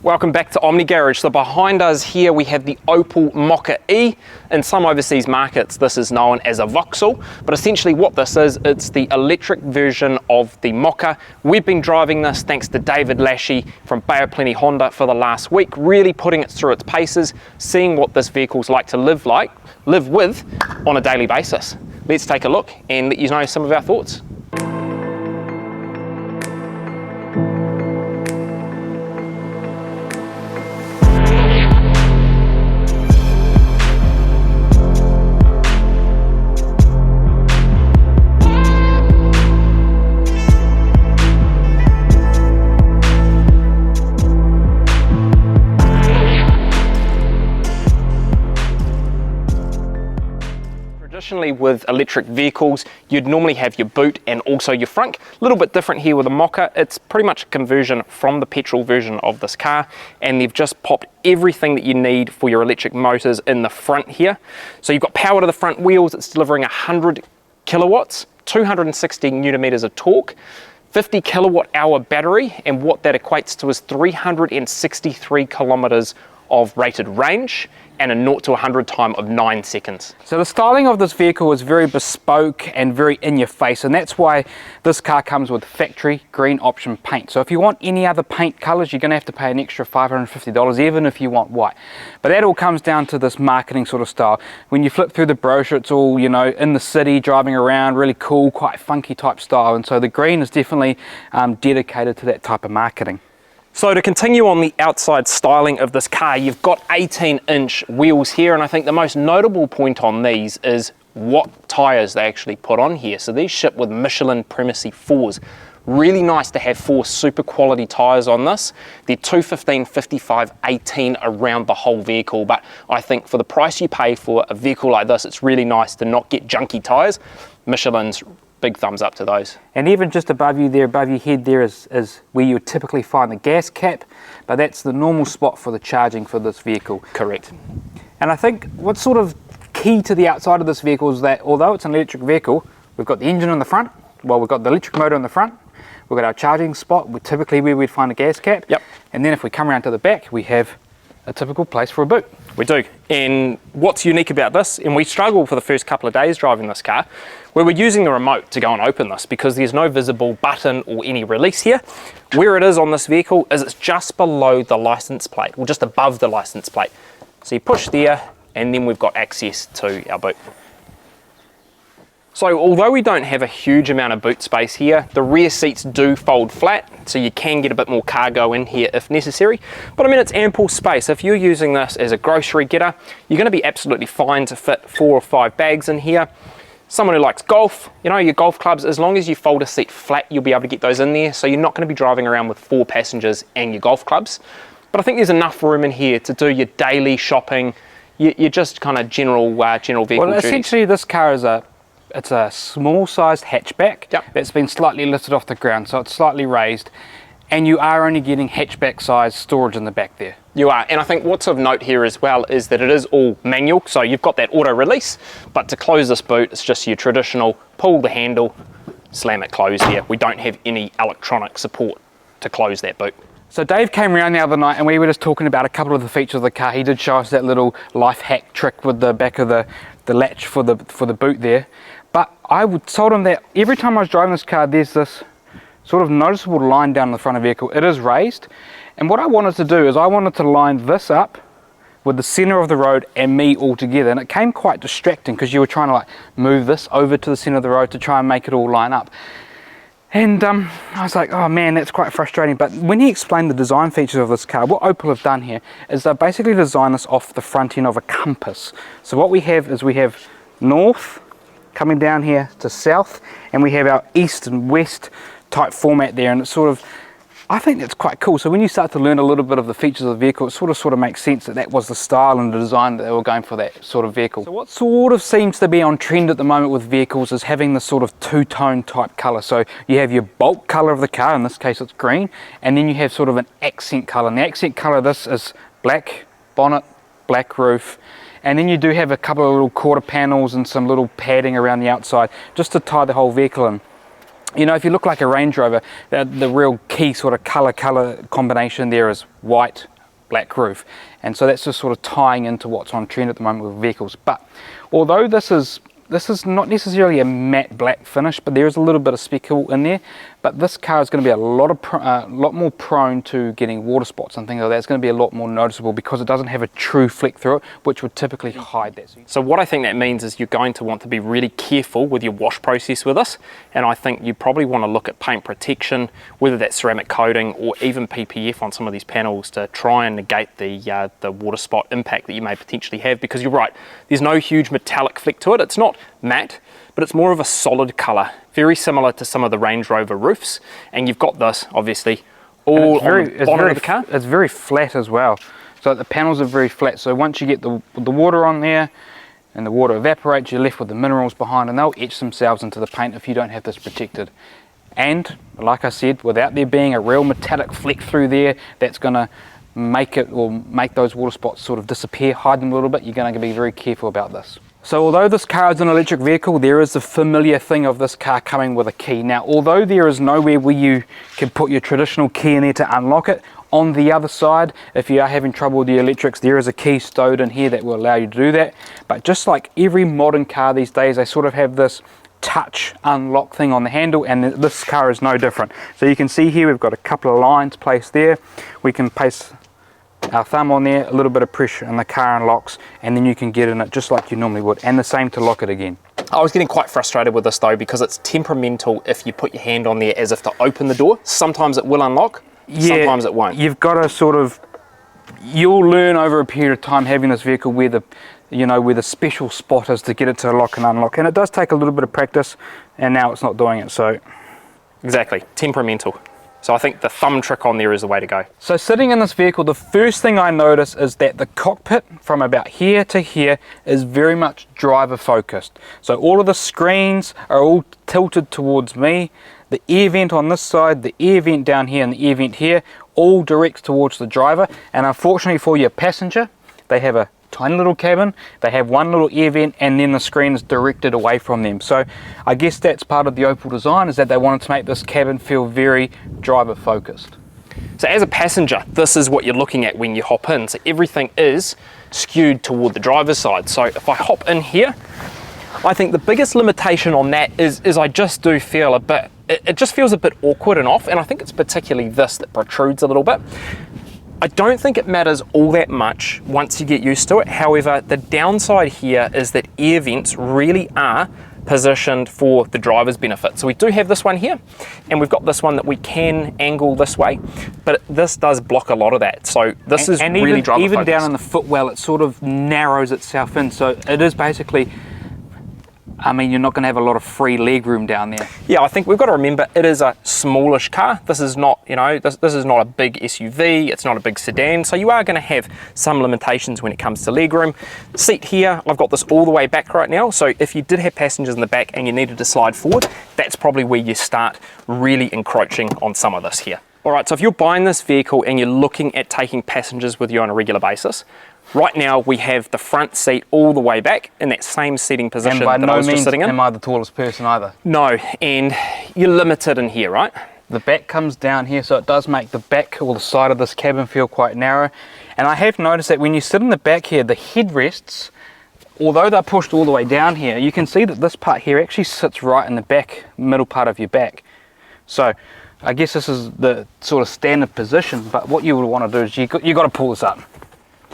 Welcome back to Omni Garage. So behind us here we have the Opel Mokka-e. In some overseas markets this is known as a Vauxhall, but essentially what this is, it's the electric version of the Mokka. We've been driving this thanks to David Lashy from Bay of Plenty Honda for the last week, really putting it through its paces, seeing what this vehicle's like to live with on a daily basis. Let's take a look and let you know some of our thoughts. Traditionally with electric vehicles, you'd normally have your boot and also your frunk. A little bit different here with the Mokka. It's pretty much a conversion from the petrol version of this car, and they've just popped everything that you need for your electric motors in the front here. So you've got power to the front wheels. It's delivering 100 kilowatts, 260 newton meters of torque, 50 kilowatt hour battery, and what that equates to is 363 kilometers of rated range and a 0 to 100 time of 9 seconds. So the styling of this vehicle is very bespoke and very in your face, and that's why this car comes with factory green option paint. So if you want any other paint colors, you're going to have to pay an extra $550 even if you want white. But that all comes down to this marketing sort of style. When you flip through the brochure, it's all, you know, in the city, driving around, really cool, quite funky type style, and so the green is definitely dedicated to that type of marketing. So to continue on the outside styling of this car, you've got 18-inch wheels here, and I think the most notable point on these is what tyres they actually put on here. So these ship with Michelin Primacy 4s. Really nice to have 4 super quality tyres on this. They're 215, 55, 18 around the whole vehicle, but I think for the price you pay for a vehicle like this, it's really nice to not get junky tyres. Michelin's big thumbs up to those. And even just above you there, above your head there is where you would typically find the gas cap, but that's the normal spot for the charging for this vehicle. Correct. And I think what's sort of key to the outside of this vehicle is that although it's an electric vehicle, we've got the engine on the front, well, we've got the electric motor on the front, we've got our charging spot, typically where we'd find a gas cap. Yep. And then if we come around to the back, we have a typical place for a boot. We do. And what's unique about this, and we struggled for the first couple of days driving this car, we were using the remote to go and open this because there's no visible button or any release here. Where it is on this vehicle is it's just below the license plate, or just above the license plate. So you push there and then we've got access to our boot. So although we don't have a huge amount of boot space here, the rear seats do fold flat, so you can get a bit more cargo in here if necessary. But I mean, it's ample space. If you're using this as a grocery getter, you're going to be absolutely fine to fit 4 or 5 bags in here. Someone who likes golf, you know, your golf clubs, as long as you fold a seat flat, you'll be able to get those in there, so you're not going to be driving around with 4 passengers and your golf clubs. But I think there's enough room in here to do your daily shopping, your just kind of general vehicle duties. Well, essentially this car is it's a small sized hatchback. Yep. That's been slightly lifted off the ground, so it's slightly raised, and you are only getting hatchback size storage in the back there. You are, and I think what's of note here as well is that it is all manual, so you've got that auto release, but to close this boot, it's just your traditional pull the handle, slam it closed here. We don't have any electronic support to close that boot. So Dave came around the other night and we were just talking about a couple of the features of the car. He did show us that little life hack trick with the back of the latch for the boot there. But I told him that every time I was driving this car, there's this sort of noticeable line down the front of the vehicle. It is raised. And what I wanted to do is I wanted to line this up with the center of the road and me all together. And it came quite distracting because you were trying to like move this over to the center of the road to try and make it all line up. And I was like, oh man, that's quite frustrating. But when he explained the design features of this car, what Opel have done here is they've basically designed this off the front end of a compass. So what we have is we have north coming down here to south, and we have our east and west type format there, and it's sort of, I think that's quite cool. So when you start to learn a little bit of the features of the vehicle, it sort of makes sense that that was the style and the design that they were going for that sort of vehicle. So what sort of seems to be on trend at the moment with vehicles is having this sort of two-tone type color. So you have your bulk color of the car, in this case it's green, and then you have sort of an accent color. And the accent color of this is black bonnet, black roof, and then you do have a couple of little quarter panels and some little padding around the outside just to tie the whole vehicle in. You know, if you look like a Range Rover, the real key sort of color combination there is white, black roof. And so that's just sort of tying into what's on trend at the moment with vehicles. But although this is not necessarily a matte black finish, but there is a little bit of speckle in there. But this car is going to be a lot more prone to getting water spots and things like that. It's going to be a lot more noticeable because it doesn't have a true flick through it, which would typically hide that. So what I think that means is you're going to want to be really careful with your wash process with this, and I think you probably want to look at paint protection, whether that's ceramic coating or even PPF on some of these panels to try and negate the water spot impact that you may potentially have, because you're right, there's no huge metallic flick to it. It's not matte, but it's more of a solid colour, very similar to some of the Range Rover roofs, and you've got this obviously all on the bottom of the car. It's very flat as well, so the panels are very flat, so once you get the water on there and the water evaporates, you're left with the minerals behind, and they'll etch themselves into the paint if you don't have this protected. And like I said, without there being a real metallic fleck through there that's going to make those water spots sort of disappear, hide them a little bit, you're going to be very careful about this. So although this car is an electric vehicle, there is the familiar thing of this car coming with a key. Now, although there is nowhere where you can put your traditional key in there to unlock it, on the other side, if you are having trouble with the electrics, there is a key stowed in here that will allow you to do that. But just like every modern car these days, they sort of have this touch unlock thing on the handle, and this car is no different. So you can see here we've got a couple of lines placed there. We can place our thumb on there, a little bit of pressure, and the car unlocks, and then you can get in it just like you normally would, and the same to lock it again. I was getting quite frustrated with this though, because it's temperamental if you put your hand on there as if to open the door. Sometimes it will unlock, sometimes it won't. You've got to sort of, you'll learn over a period of time having this vehicle where the special spot is to get it to lock and unlock, and it does take a little bit of practice, and now it's not doing it. So exactly, temperamental. So I think the thumb trick on there is the way to go. So sitting in this vehicle, the first thing I notice is that the cockpit from about here to here is very much driver focused. So all of the screens are all tilted towards me. The air vent on this side, the air vent down here, and the air vent here, all directs towards the driver. And unfortunately for your passenger, they have a tiny little cabin, they have one little air vent, and then the screen is directed away from them. So I guess that's part of the Opel design, is that they wanted to make this cabin feel very driver focused. So as a passenger, this is what you're looking at when you hop in. So everything is skewed toward the driver's side. So if I hop in here, I think the biggest limitation on that is I just do feel a bit, it just feels a bit awkward and off, and I think it's particularly this that protrudes a little bit. I don't think it matters all that much once you get used to it. However, the downside here is that air vents really are positioned for the driver's benefit. So we do have this one here, and we've got this one that we can angle this way, but this does block a lot of that. So this is really driver focused. Even down in the footwell, it sort of narrows itself in. So it is basically, I mean, you're not going to have a lot of free leg room down there. Yeah, I think we've got to remember it is a smallish car. This is not, this is not a big SUV. It's not a big sedan. So you are going to have some limitations when it comes to leg room. Seat here, I've got this all the way back right now. So if you did have passengers in the back and you needed to slide forward, that's probably where you start really encroaching on some of this here. All right, so if you're buying this vehicle and you're looking at taking passengers with you on a regular basis, right now we have the front seat all the way back in that same seating position that I was just sitting in. And by no means am I the tallest person either. No, and you're limited in here, right? The back comes down here, so it does make the back or the side of this cabin feel quite narrow. And I have noticed that when you sit in the back here, the headrests, although they're pushed all the way down here, you can see that this part here actually sits right in the back, middle part of your back. So I guess this is the sort of standard position, but what you would want to do is you got to pull this up.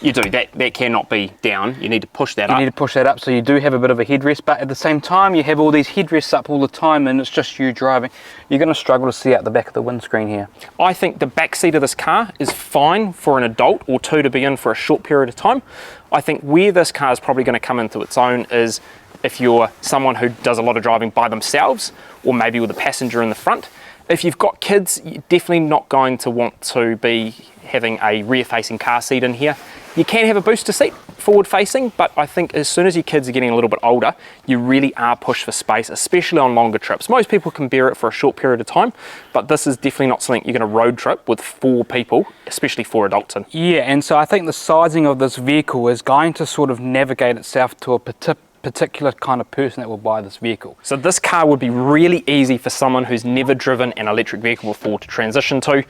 You do, that cannot be down. You need to push that up. You need to push that up, so you do have a bit of a headrest, but at the same time you have all these headrests up all the time and it's just you driving. You're going to struggle to see out the back of the windscreen here. I think the back seat of this car is fine for an adult or two to be in for a short period of time. I think where this car is probably going to come into its own is if you're someone who does a lot of driving by themselves, or maybe with a passenger in the front. If you've got kids, you're definitely not going to want to be having a rear-facing car seat in here. You can have a booster seat forward-facing, but I think as soon as your kids are getting a little bit older, you really are pushed for space, especially on longer trips. Most people can bear it for a short period of time, but this is definitely not something you're going to road trip with 4 people, especially 4 adults in. Yeah, and so I think the sizing of this vehicle is going to sort of navigate itself to a particular kind of person that will buy this vehicle. So this car would be really easy for someone who's never driven an electric vehicle before to transition to.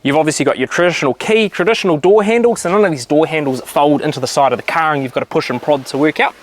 You've obviously got your traditional key, traditional door handles, so none of these door handles fold into the side of the car and you've got to push and prod to work out.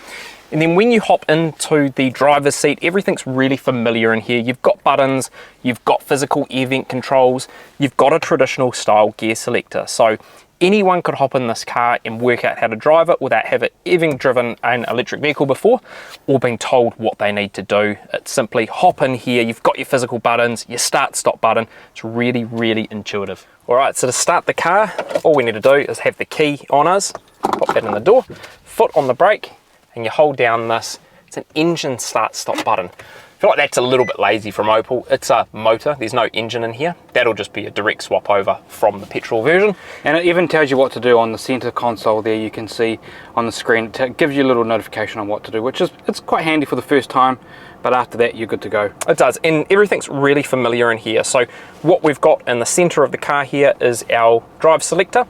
And then when you hop into the driver's seat, everything's really familiar in here. You've got buttons, you've got physical air vent controls, you've got a traditional style gear selector. So anyone could hop in this car and work out how to drive it without having driven an electric vehicle before or being told what they need to do. It's simply hop in here, you've got your physical buttons, your start stop button. It's really, really intuitive. All right, so to start the car, all we need to do is have the key on us, pop that in the door, foot on the brake, and you hold down this. It's an engine start stop button. I feel like that's a little bit lazy from Opel. It's a motor, there's no engine in here. That'll just be a direct swap over from the petrol version. And it even tells you what to do on the center console there. You can see on the screen, it gives you a little notification on what to do, which is, it's quite handy for the first time, but after that you're good to go. It does, and everything's really familiar in here. So what we've got in the center of the car here is our drive selector.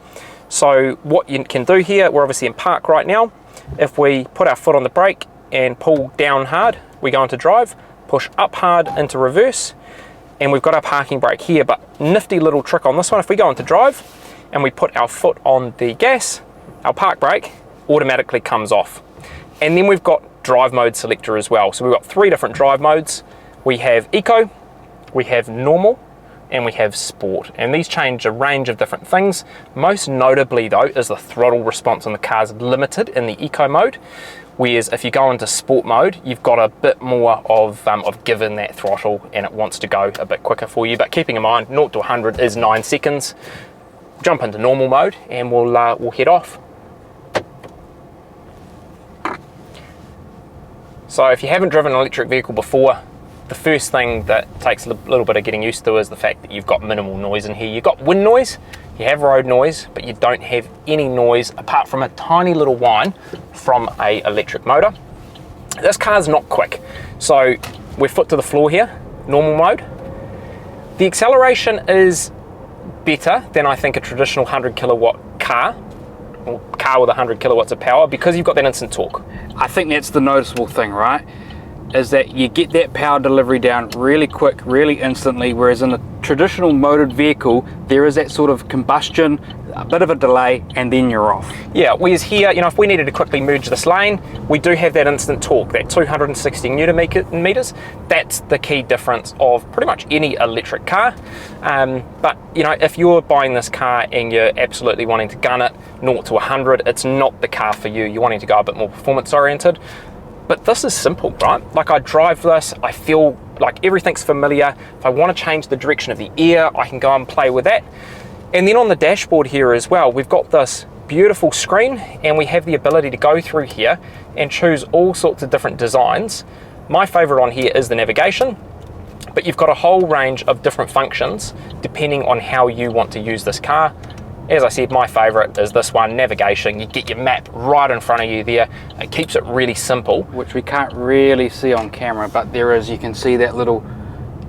So what you can do here, we're obviously in park right now. If we put our foot on the brake and pull down hard, we go into drive, push up hard into reverse, and we've got our parking brake here. But nifty little trick on this one, if we go into drive and we put our foot on the gas, our park brake automatically comes off. And then we've got drive mode selector as well. So we've got 3 different drive modes. We have eco, we have normal, and we have sport, and these change a range of different things. Most notably though is the throttle response on the car's limited in the eco mode, whereas if you go into sport mode you've got a bit more of give in that throttle and it wants to go a bit quicker for you. But keeping in mind 0 to 100 is 9 seconds. Jump into normal mode and we'll head off. So if you haven't driven an electric vehicle before, the first thing that takes a little bit of getting used to is the fact that you've got minimal noise in here. You've got wind noise, you have road noise, but you don't have any noise apart from a tiny little whine from an electric motor. This car's not quick, so we're foot to the floor here, normal mode. The acceleration is better than I think a traditional 100 kilowatt car, or car with 100 kilowatts of power, because you've got that instant torque. I think that's the noticeable thing, right? Is that you get that power delivery down really quick, really instantly, whereas in a traditional motored vehicle, there is that sort of combustion, a bit of a delay, and then you're off. Yeah, whereas here, you know, if we needed to quickly merge this lane, we do have that instant torque, that 260 Newton meters. That's the key difference of pretty much any electric car. But, you know, if you're buying this car and you're absolutely wanting to gun it 0 to 100, it's not the car for you. You're wanting to go a bit more performance oriented. But this is simple, right? Like, I drive this, I feel like everything's familiar. If I want to change the direction of the air, I can go and play with that. And then on the dashboard here as well, we've got this beautiful screen and we have the ability to go through here and choose all sorts of different designs. My favorite on here is the navigation, but you've got a whole range of different functions depending on how you want to use this car. As I said, my favorite is this one, navigation. You get your map right in front of you there. It keeps it really simple. Which we can't really see on camera, but there is, you can see that little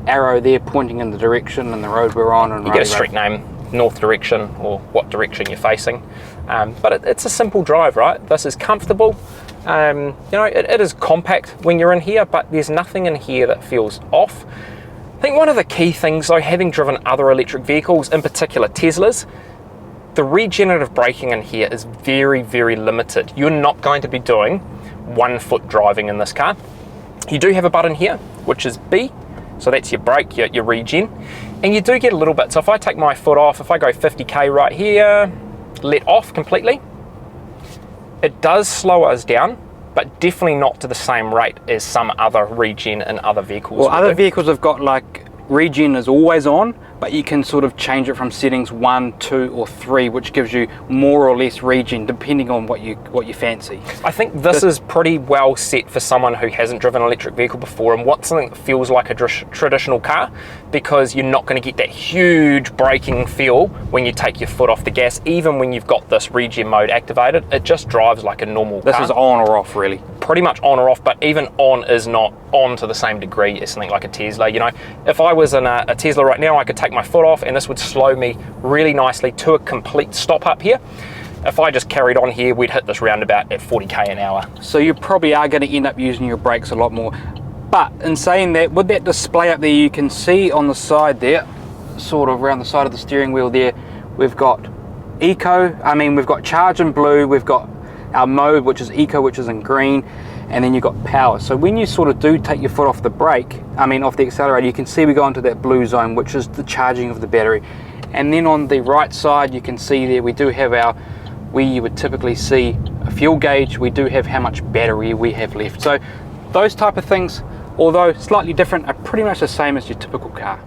arrow there pointing in the direction and the road we're on. And you get a street name, north direction, or what direction you're facing. But it's a simple drive, right? This is comfortable. You know, it is compact when you're in here, but there's nothing in here that feels off. I think one of the key things though, having driven other electric vehicles, in particular Teslas, the regenerative braking in here is very, very limited. You're not going to be doing 1 foot driving in this car. You do have a button here, which is B, so that's your brake, your regen, and you do get a little bit. So if I take my foot off, if I go 50k right here, let off completely, it does slow us down, but definitely not to the same rate as some other regen in other vehicles. Well, other vehicles have got like regen is always on, but you can sort of change it from settings 1, 2 or 3, which gives you more or less regen depending on what you fancy. I think this is pretty well set for someone who hasn't driven an electric vehicle before and wants something that feels like a traditional car, because you're not going to get that huge braking feel when you take your foot off the gas. Even when you've got this regen mode activated, it just drives like a normal car. This is on or off, really. Pretty much on or off, but even on is not on to the same degree as something like a Tesla. You know, if I was in a Tesla right now, I could take my foot off and this would slow me really nicely to a complete stop up here. If I just carried on here, we'd hit this roundabout at 40k an hour. So you probably are going to end up using your brakes a lot more. But in saying that, with that display up there, you can see on the side there, sort of around the side of the steering wheel there, we've got we've got charge in blue, we've got our mode, which is eco, which is in green, and then you've got power. So when you sort of do take your foot off the brake, off the accelerator, you can see we go into that blue zone, which is the charging of the battery. And then on the right side, you can see there we do have where you would typically see a fuel gauge. We do have how much battery we have left. So those type of things, although slightly different, are pretty much the same as your typical car.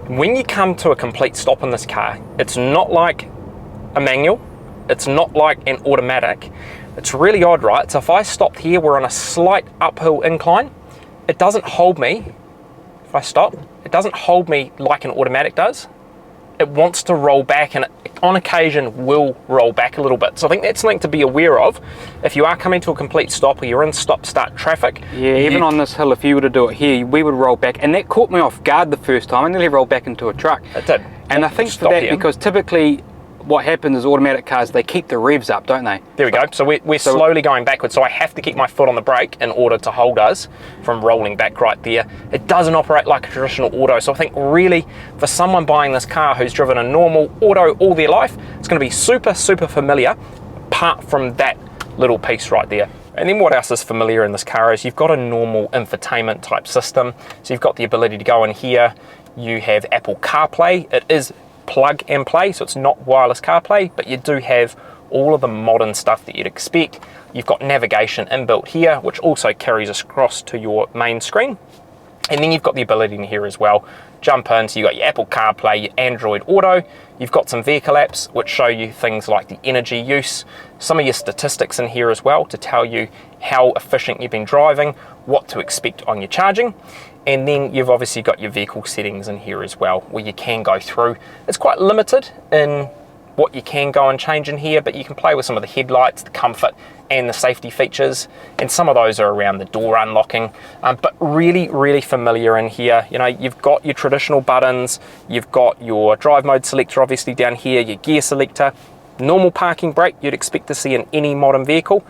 When you come to a complete stop in this car, it's not like a manual, it's not like an automatic. It's really odd, right? So if I stopped here, we're on a slight uphill incline, it doesn't hold me. If I stop, it doesn't hold me like an automatic does. It wants to roll back, and it, on occasion, will roll back a little bit. So I think that's something to be aware of. If you are coming to a complete stop or you're in stop-start traffic. Yeah, even on this hill, if you were to do it here, we would roll back. And that caught me off guard the first time. I nearly rolled back into a truck. It did. And I think for that, because typically what happens is automatic cars, they keep the revs up, don't they? There we go. So we're slowly going backwards. So I have to keep my foot on the brake in order to hold us from rolling back right there. It doesn't operate like a traditional auto. So I think really for someone buying this car who's driven a normal auto all their life, it's going to be super, super familiar, apart from that little piece right there. And then what else is familiar in this car is you've got a normal infotainment type system. So you've got the ability to go in here. You have Apple CarPlay. It is plug and play, so it's not wireless CarPlay, but you do have all of the modern stuff that you'd expect. You've got navigation inbuilt here, which also carries across to your main screen. And then you've got the ability in here as well, jump in, so you've got your Apple CarPlay, your Android Auto, you've got some vehicle apps which show you things like the energy use, some of your statistics in here as well to tell you how efficient you've been driving, what to expect on your charging. And then you've obviously got your vehicle settings in here as well, where you can go through. It's quite limited in what you can go and change in here, but you can play with some of the headlights, the comfort, and the safety features. And some of those are around the door unlocking, but really, really familiar in here. You know, you've got your traditional buttons, you've got your drive mode selector obviously down here, your gear selector, normal parking brake you'd expect to see in any modern vehicle.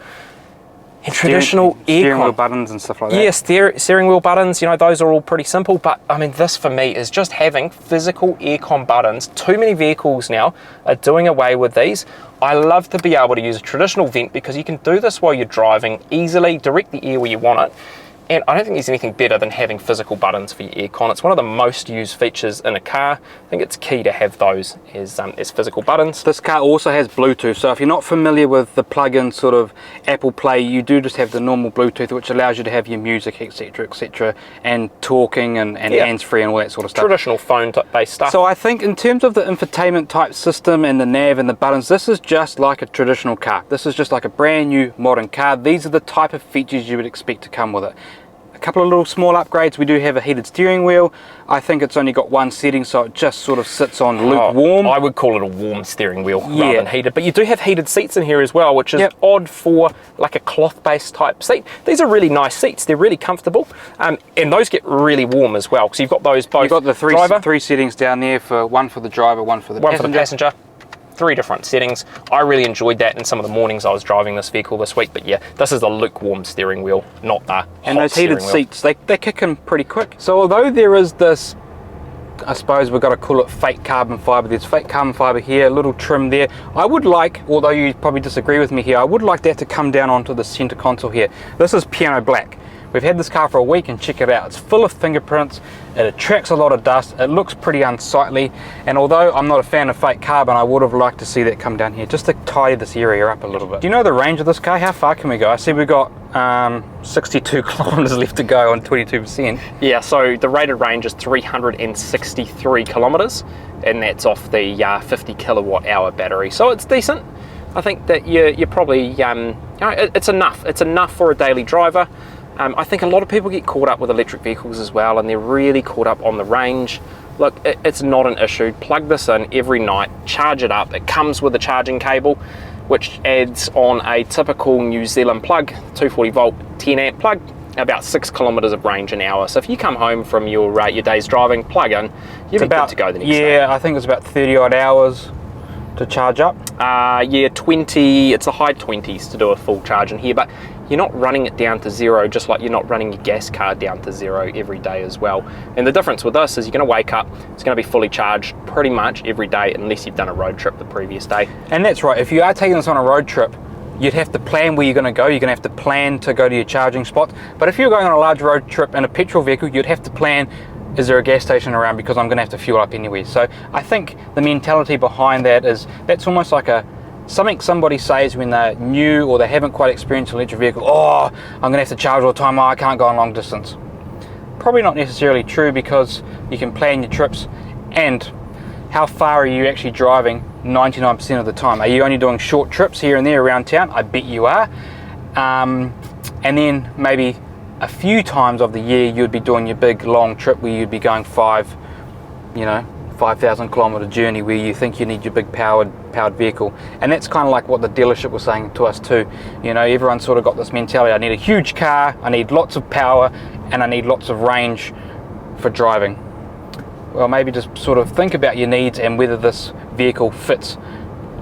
And traditional steering wheel buttons and stuff like that. Yeah, steering wheel buttons, you know, those are all pretty simple. But I mean, this for me is just having physical aircon buttons. Too many vehicles now are doing away with these. I love to be able to use a traditional vent because you can do this while you're driving easily, direct the air where you want it. And I don't think there's anything better than having physical buttons for your aircon. It's one of the most used features in a car. I think it's key to have those as physical buttons. This car also has Bluetooth, so if you're not familiar with the plug-in sort of Apple Play, you do just have the normal Bluetooth, which allows you to have your music, etc., and talking and hands-free and all that sort of stuff. Traditional phone-based stuff. So I think in terms of the infotainment type system and the nav and the buttons, this is just like a traditional car. This is just like a brand new modern car. These are the type of features you would expect to come with it. A couple of little small upgrades. We do have a heated steering wheel. I think it's only got one setting, so it just sort of sits on lukewarm. I would call it a warm steering wheel rather than heated. But you do have heated seats in here as well, which is odd for like a cloth-based type seat. These are really nice seats. They're really comfortable, and those get really warm as well. So you've got those both. You've got the three settings down there, for one for the driver, one for the passenger. 3 different settings. I really enjoyed that in some of the mornings I was driving this vehicle this week. But yeah, this is a lukewarm steering wheel, not the hot And those heated seats, they kick in pretty quick. So although there is this, I suppose we've got to call it fake carbon fibre, there's fake carbon fibre here, a little trim there. I would like, although you probably disagree with me here, I would like that to come down onto the centre console here. This is piano black. We've had this car for a week, and check it out. It's full of fingerprints, it attracts a lot of dust, it looks pretty unsightly, and although I'm not a fan of fake carbon, I would have liked to see that come down here, just to tidy this area up a little bit. Do you know the range of this car? How far can we go? I see we've got 62 kilometres left to go on 22%. Yeah, so the rated range is 363 kilometres, and that's off the 50 kilowatt hour battery, so it's decent. I think that you're probably, you know, it's enough. It's enough for a daily driver. I think a lot of people get caught up with electric vehicles as well, and they're really caught up on the range. Look, it's not an issue. Plug this in every night, charge it up. It comes with a charging cable, which adds on a typical New Zealand plug, 240 volt, 10 amp plug, about 6 kilometres of range an hour. So if you come home from your day's driving, plug in, you're good to go the next day. Yeah, I think it's about 30 odd hours to charge up. Yeah, 20, it's the high 20s to do a full charge in here, but you're not running it down to zero, just like you're not running your gas car down to zero every day as well. And the difference with this is you're going to wake up, it's going to be fully charged pretty much every day unless you've done a road trip the previous day. And that's right, if you are taking this on a road trip, you'd have to plan where you're going to go. You're going to have to plan to go to your charging spots. But if you're going on a large road trip in a petrol vehicle, you'd have to plan, is there a gas station around, because I'm going to have to fuel up anyway. So I think the mentality behind that is, that's almost like something somebody says when they're new or they haven't quite experienced an electric vehicle. Oh, I'm going to have to charge all the time. Oh, I can't go on long distance. Probably not necessarily true, because you can plan your trips. And how far are you actually driving 99% of the time? Are you only doing short trips here and there around town? I bet you are. And then maybe a few times of the year you'd be doing your big long trip where you'd be going 5,000 kilometer journey where you think you need your big powered vehicle. And that's kind of like what the dealership was saying to us too. You know, everyone's sort of got this mentality, I need a huge car, I need lots of power, and I need lots of range for driving. Well, maybe just sort of think about your needs and whether this vehicle fits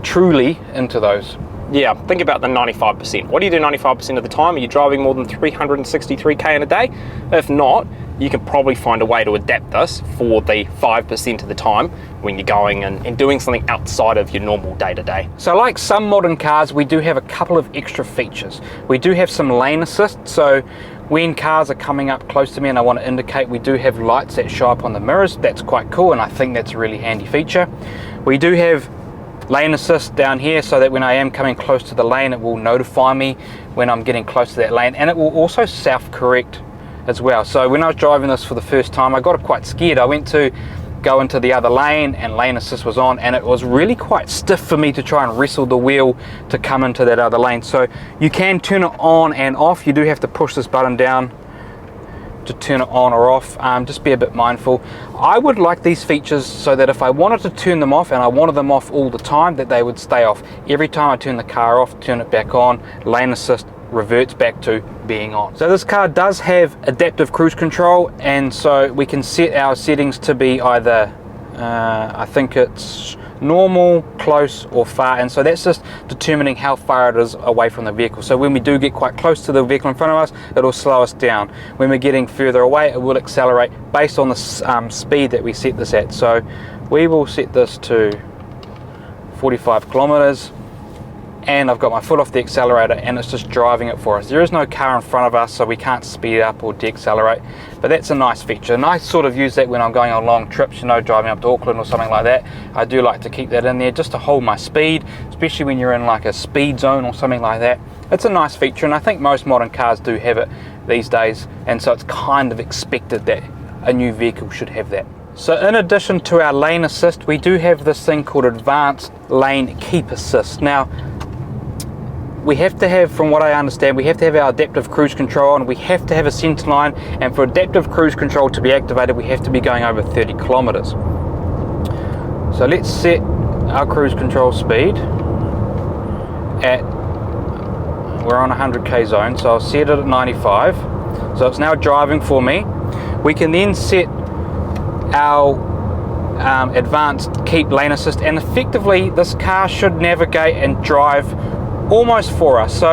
truly into those. Yeah, think about the 95%. What do you do 95% of the time? Are you driving more than 363k in a day? If not, you can probably find a way to adapt this for the 5% of the time when you're going and doing something outside of your normal day-to-day. So like some modern cars, we do have a couple of extra features. We do have some lane assist, so when cars are coming up close to me and I want to indicate, we do have lights that show up on the mirrors. That's quite cool, and I think that's a really handy feature. We do have lane assist down here, so that when I am coming close to the lane, it will notify me when I'm getting close to that lane, and it will also self-correct as well. So when I was driving this for the first time, I got quite scared. I went to go into the other lane and lane assist was on, and it was really quite stiff for me to try and wrestle the wheel to come into that other lane. So you can turn it on and off. You do have to push this button down to turn it on or off. Just be a bit mindful. I would like these features so that if I wanted to turn them off, and I wanted them off all the time, that they would stay off. Every time I turn the car off, turn it back on, lane assist reverts back to being on. So this car does have adaptive cruise control, and so we can set our settings to be either I think it's normal, close, or far, and so that's just determining how far it is away from the vehicle. So when we do get quite close to the vehicle in front of us, it'll slow us down. When we're getting further away, it will accelerate based on the speed that we set this at. So we will set this to 45 kilometers, and I've got my foot off the accelerator, and it's just driving it for us. There is no car in front of us, so we can't speed up or de-accelerate, but that's a nice feature. And I sort of use that when I'm going on long trips, you know, driving up to Auckland or something like that. I do like to keep that in there just to hold my speed, especially when you're in like a speed zone or something like that. It's a nice feature, and I think most modern cars do have it these days, and so it's kind of expected that a new vehicle should have that. So in addition to our lane assist, we do have this thing called advanced lane keep assist. Now, we have to have, from what I understand, we have to have our adaptive cruise control, and we have to have a centre line, and for adaptive cruise control to be activated, we have to be going over 30 kilometers. So let's set our cruise control speed at, we're on 100k zone, so I'll set it at 95. So it's now driving for me. We can then set our advanced keep lane assist, and effectively this car should navigate and drive almost for us. So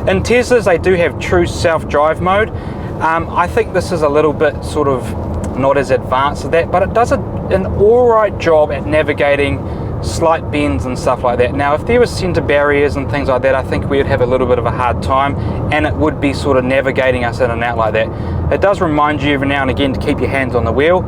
in Teslas, they do have true self-drive mode. I think this is a little bit sort of not as advanced as that, but it does an alright job at navigating slight bends and stuff like that. Now, if there was centre barriers and things like that, I think we would have a little bit of a hard time, and it would be sort of navigating us in and out like that. It does remind you every now and again to keep your hands on the wheel.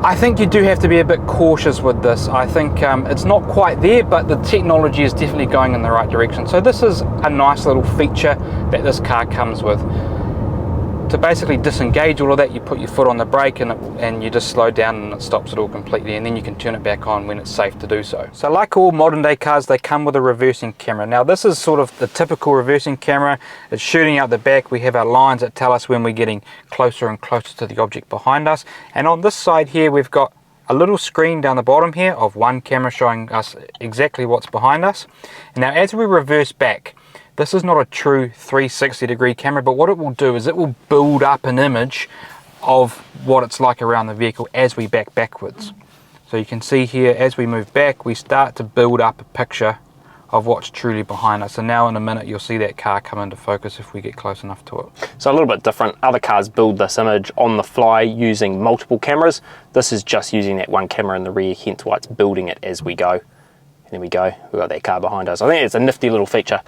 I think you do have to be a bit cautious with this. I think it's not quite there, but the technology is definitely going in the right direction. So this is a nice little feature that this car comes with. To basically disengage all of that, you put your foot on the brake and you just slow down, and it stops it all completely, and then you can turn it back on when it's safe to do so. So like all modern day cars, they come with a reversing camera. Now this is sort of the typical reversing camera. It's shooting out the back. We have our lines that tell us when we're getting closer and closer to the object behind us. And on this side here, we've got a little screen down the bottom here of one camera showing us exactly what's behind us. And now as we reverse back, this is not a true 360-degree camera, but what it will do is it will build up an image of what it's like around the vehicle as we back backwards. So you can see here, as we move back, we start to build up a picture of what's truly behind us. And now in a minute you'll see that car come into focus if we get close enough to it. So a little bit different. Other cars build this image on the fly using multiple cameras. This is just using that one camera in the rear, hence why it's building it as we go. And there we go, we've got that car behind us. I think it's a nifty little feature.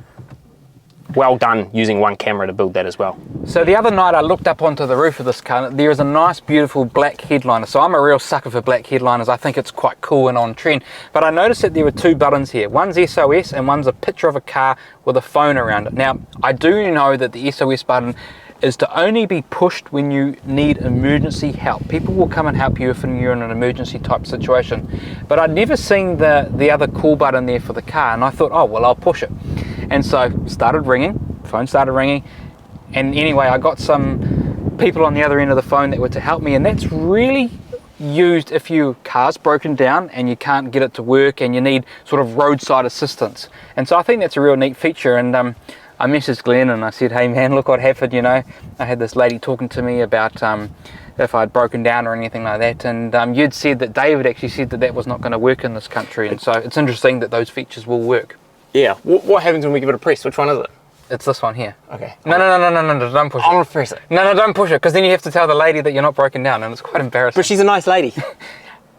Well done using one camera to build that as well. So the other night I looked up onto the roof of this car. There is a nice beautiful black headliner. So I'm a real sucker for black headliners. I think it's quite cool and on trend. But I noticed that there were two buttons here. One's SOS and one's a picture of a car with a phone around it. Now I do know that the SOS button is to only be pushed when you need emergency help. People will come and help you if you're in an emergency type situation. But I'd never seen the other call button there for the car, and I thought, oh well, I'll push it. And so started ringing, phone started ringing, and anyway I got some people on the other end of the phone that were to help me, and that's really used if your car's broken down and you can't get it to work and you need sort of roadside assistance. And so I think that's a real neat feature. And I messaged Glenn and I said, hey man, look what happened, you know. I had this lady talking to me about if I'd broken down or anything like that, and you'd said that David actually said that that was not going to work in this country, and so it's interesting that those features will work. Yeah, what happens when we give it a press? Which one is it? It's this one here. Okay. No, don't push it. I'm gonna press it. No, don't push it, because then you have to tell the lady that you're not broken down, and it's quite embarrassing. But she's a nice lady.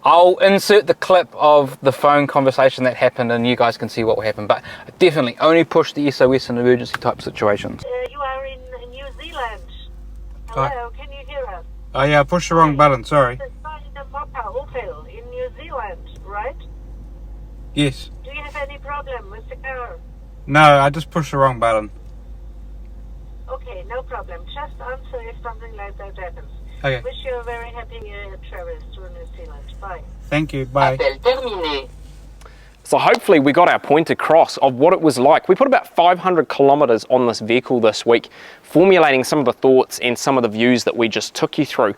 I'll insert the clip of the phone conversation that happened and you guys can see what will happen, but definitely only push the SOS in emergency type situations. You are in New Zealand. Hello, can you hear us? Oh yeah, I pushed the wrong button, sorry. This is the Mokka Opel in New Zealand, right? Yes. Do you have any problem with the car? No, I just pushed the wrong button. Okay, no problem. Just answer if something like that happens. Okay. Wish you a very happy travels to New Zealand. Bye. Thank you, bye. Appel terminé. So hopefully we got our point across of what it was like. We put about 500 kilometers on this vehicle this week, formulating some of the thoughts and some of the views that we just took you through.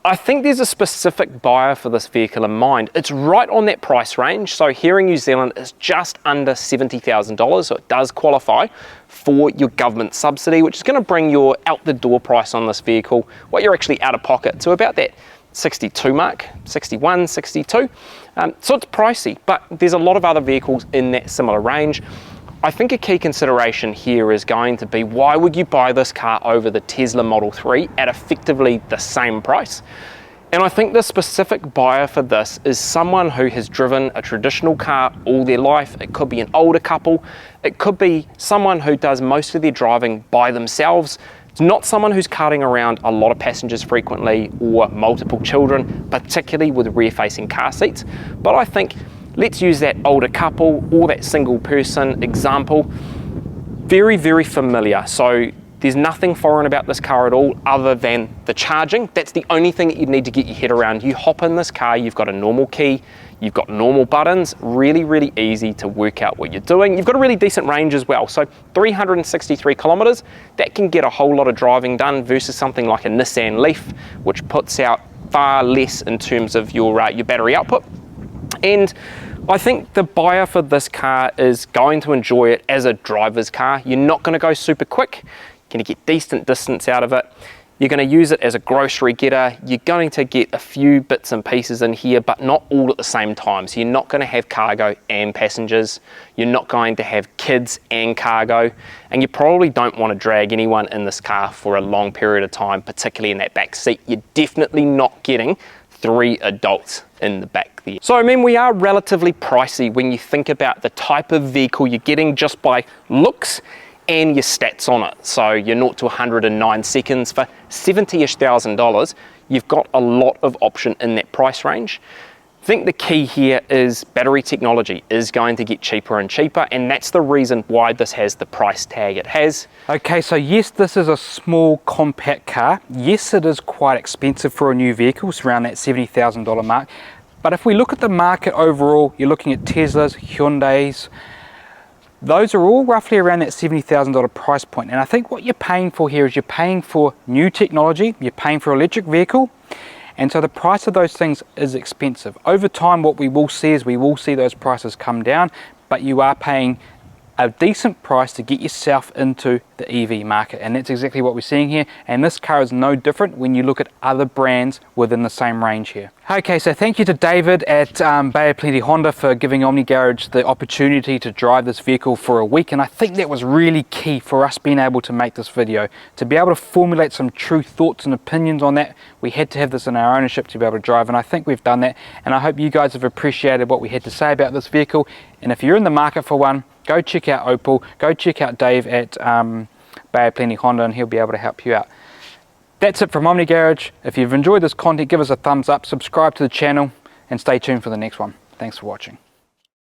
I think there's a specific buyer for this vehicle in mind. It's right on that price range. So here in New Zealand, it's just under $70,000. So it does qualify for your government subsidy, which is going to bring your out the door price on this vehicle, what you're actually out of pocket, to about that 62 mark, 61, 62. So it's pricey, but there's a lot of other vehicles in that similar range. I think a key consideration here is going to be, why would you buy this car over the Tesla Model 3 at effectively the same price? And I think the specific buyer for this is someone who has driven a traditional car all their life. It could be an older couple. It could be someone who does most of their driving by themselves. It's not someone who's carting around a lot of passengers frequently or multiple children, particularly with rear-facing car seats. But I think let's use that older couple or that single person example. Very, very familiar. So there's nothing foreign about this car at all other than the charging. That's the only thing that you need to get your head around. You hop in this car, you've got a normal key, you've got normal buttons, really, really easy to work out what you're doing. You've got a really decent range as well. So 363 kilometers, that can get a whole lot of driving done versus something like a Nissan Leaf, which puts out far less in terms of your battery output. And I think the buyer for this car is going to enjoy it as a driver's car. You're not going to go super quick. You're going to get decent distance out of it. You're going to use it as a grocery getter. You're going to get a few bits and pieces in here, but not all at the same time. So you're not going to have cargo and passengers. You're not going to have kids and cargo. And you probably don't want to drag anyone in this car for a long period of time, particularly in that back seat. You're definitely not getting 3 adults in the back there. So I mean, we are relatively pricey when you think about the type of vehicle you're getting just by looks and your stats on it. So you're 0 to 109 seconds for $70,000-ish. You've got a lot of option in that price range. I think the key here is battery technology is going to get cheaper and cheaper, and that's the reason why this has the price tag it has. Okay, so yes, this is a small compact car. Yes, it is quite expensive for a new vehicle, it's around that $70,000 mark. But if we look at the market overall, you're looking at Teslas, Hyundais, those are all roughly around that $70,000 price point. And I think what you're paying for here is you're paying for new technology, you're paying for an electric vehicle, and so the price of those things is expensive. Over time, what we will see is we will see those prices come down, but you are paying a decent price to get yourself into the EV market, and that's exactly what we're seeing here. And this car is no different when you look at other brands within the same range here. Okay, so thank you to David at Bay of Plenty Honda for giving Omni Garage the opportunity to drive this vehicle for a week, and I think that was really key for us being able to make this video. To be able to formulate some true thoughts and opinions on that, we had to have this in our ownership to be able to drive, and I think we've done that, and I hope you guys have appreciated what we had to say about this vehicle. And if you're in the market for one, go check out Opel, go check out Dave at Bay of Plenty Honda, and he'll be able to help you out. That's it from Omni Garage. If you've enjoyed this content, give us a thumbs up, subscribe to the channel, and stay tuned for the next one. Thanks for watching.